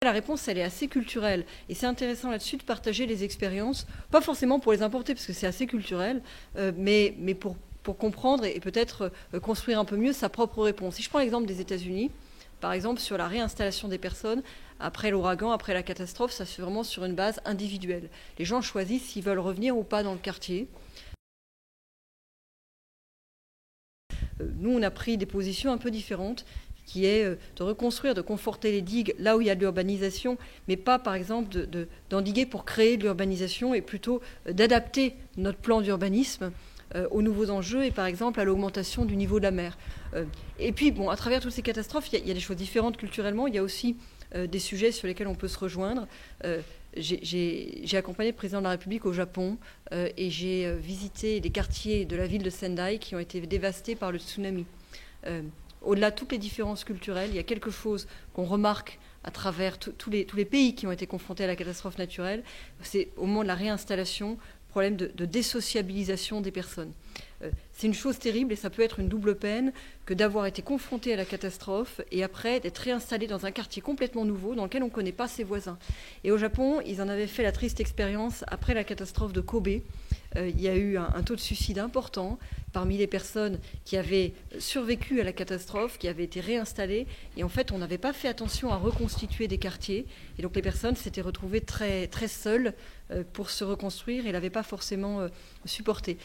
la réponse, elle est assez culturelle. Et c'est intéressant là-dessus de partager les expériences, pas forcément pour les importer, parce que c'est assez culturel, mais pour comprendre et peut-être construire un peu mieux sa propre réponse. Si je prends l'exemple des États-Unis, par exemple, sur la réinstallation des personnes, après l'ouragan, après la catastrophe, ça se fait vraiment sur une base individuelle. Les gens choisissent s'ils veulent revenir ou pas dans le quartier. Nous, on a pris des positions un peu différentes, qui est de reconstruire, de conforter les digues là où il y a de l'urbanisation, mais pas, par exemple, d'endiguer pour créer de l'urbanisation, et plutôt d'adapter notre plan d'urbanisme aux nouveaux enjeux et, par exemple, à l'augmentation du niveau de la mer. Et puis, bon, à travers toutes ces catastrophes, il y a des choses différentes culturellement. Il y a aussi des sujets sur lesquels on peut se rejoindre. J'ai accompagné le président de la République au Japon et j'ai visité des quartiers de la ville de Sendai qui ont été dévastés par le tsunami. Au-delà de toutes les différences culturelles, il y a quelque chose qu'on remarque à travers tous les pays qui ont été confrontés à la catastrophe naturelle. C'est au moment de la réinstallation, problème de désociabilisation des personnes. C'est une chose terrible et ça peut être une double peine que d'avoir été confronté à la catastrophe et après d'être réinstallé dans un quartier complètement nouveau dans lequel on ne connaît pas ses voisins. Et au Japon, ils en avaient fait la triste expérience après la catastrophe de Kobe. Il y a eu un taux de suicide important parmi les personnes qui avaient survécu à la catastrophe, qui avaient été réinstallées. Et en fait, on n'avait pas fait attention à reconstituer des quartiers. Et donc les personnes s'étaient retrouvées très, très seules pour se reconstruire et ne l'avaient pas forcément supporté.